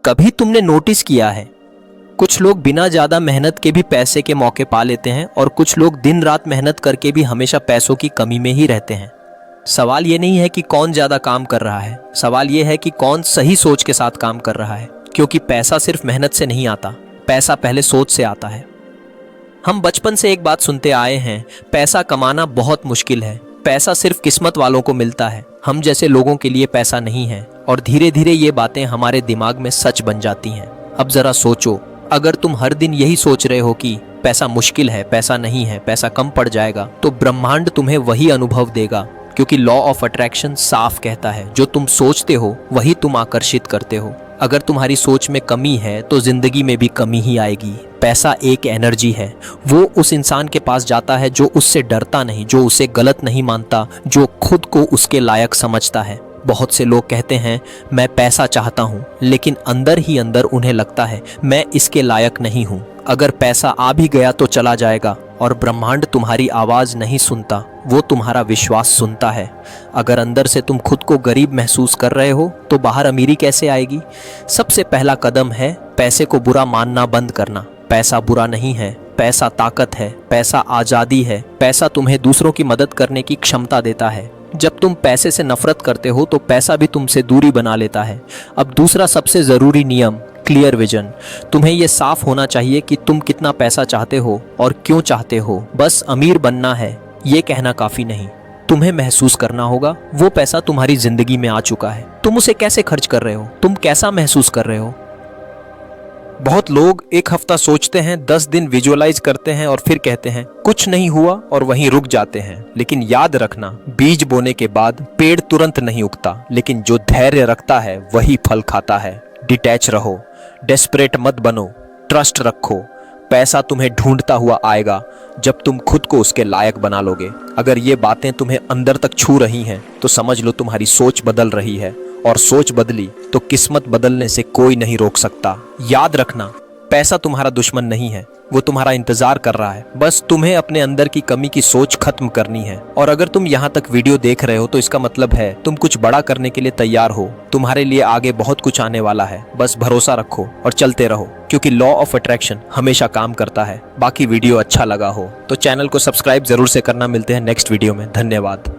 कभी तुमने नोटिस किया है, कुछ लोग बिना ज़्यादा मेहनत के भी पैसे के मौके पा लेते हैं और कुछ लोग दिन रात मेहनत करके भी हमेशा पैसों की कमी में ही रहते हैं। सवाल ये नहीं है कि कौन ज़्यादा काम कर रहा है, सवाल ये है कि कौन सही सोच के साथ काम कर रहा है। क्योंकि पैसा सिर्फ मेहनत से नहीं आता, पैसा पहले सोच से आता है। हम बचपन से एक बात सुनते आए हैं, पैसा कमाना बहुत मुश्किल है, पैसा सिर्फ किस्मत वालों को मिलता है, हम जैसे लोगों के लिए पैसा नहीं है। और धीरे धीरे ये बातें हमारे दिमाग में सच बन जाती हैं। अब जरा सोचो, अगर तुम हर दिन यही सोच रहे हो कि पैसा मुश्किल है, पैसा नहीं है, पैसा कम पड़ जाएगा, तो ब्रह्मांड तुम्हें वही अनुभव देगा। क्योंकि लॉ ऑफ अट्रैक्शन साफ कहता है, जो तुम सोचते हो वही तुम आकर्षित करते हो। अगर तुम्हारी सोच में कमी है तो जिंदगी में भी कमी ही आएगी। पैसा एक एनर्जी है, वो उस इंसान के पास जाता है जो उससे डरता नहीं, जो उसे गलत नहीं मानता, जो खुद को उसके लायक समझता है। बहुत से लोग कहते हैं मैं पैसा चाहता हूँ, लेकिन अंदर ही अंदर उन्हें लगता है मैं इसके लायक नहीं हूँ। अगर पैसा आ भी गया तो चला जाएगा, और ब्रह्मांड तुम्हारी आवाज़ नहीं सुनता, वो तुम्हारा विश्वास सुनता है। अगर अंदर से तुम खुद को गरीब महसूस कर रहे हो तो बाहर अमीरी कैसे आएगी? सबसे पहला कदम है पैसे को बुरा मानना बंद करना। पैसा बुरा नहीं है, पैसा ताकत है, पैसा आज़ादी है, पैसा तुम्हें दूसरों की मदद करने की क्षमता देता है। जब तुम पैसे से नफरत करते हो तो पैसा भी तुमसे दूरी बना लेता है। अब दूसरा सबसे ज़रूरी नियम, क्लियर विजन। तुम्हें यह साफ होना चाहिए कि तुम कितना पैसा चाहते हो और क्यों चाहते हो। बस अमीर बनना है ये कहना काफ़ी नहीं, तुम्हें महसूस करना होगा वो पैसा तुम्हारी ज़िंदगी में आ चुका है। तुम उसे कैसे खर्च कर रहे हो, तुम कैसा महसूस कर रहे हो। बहुत लोग एक हफ्ता सोचते हैं, 10 दिन विजुअलाइज करते हैं और फिर कहते हैं कुछ नहीं हुआ और वहीं रुक जाते हैं। लेकिन याद रखना, बीज बोने के बाद पेड़ तुरंत नहीं उगता, लेकिन जो धैर्य रखता है वही फल खाता है। डिटैच रहो, डेस्परेट मत बनो, ट्रस्ट रखो। पैसा तुम्हें ढूंढता हुआ आएगा जब तुम खुद को उसके लायक बना लोगे। अगर ये बातें तुम्हें अंदर तक छू रही हैं तो समझ लो तुम्हारी सोच बदल रही है, और सोच बदली तो किस्मत बदलने से कोई नहीं रोक सकता। याद रखना, पैसा तुम्हारा दुश्मन नहीं है, वो तुम्हारा इंतजार कर रहा है। बस तुम्हें अपने अंदर की कमी की सोच खत्म करनी है। और अगर तुम यहाँ तक वीडियो देख रहे हो तो इसका मतलब है तुम कुछ बड़ा करने के लिए तैयार हो। तुम्हारे लिए आगे बहुत कुछ आने वाला है, बस भरोसा रखो और चलते रहो, क्योंकि लॉ ऑफ अट्रैक्शन हमेशा काम करता है। बाकी वीडियो अच्छा लगा हो तो चैनल को सब्सक्राइब जरूर से करना। मिलते हैं नेक्स्ट वीडियो में। धन्यवाद।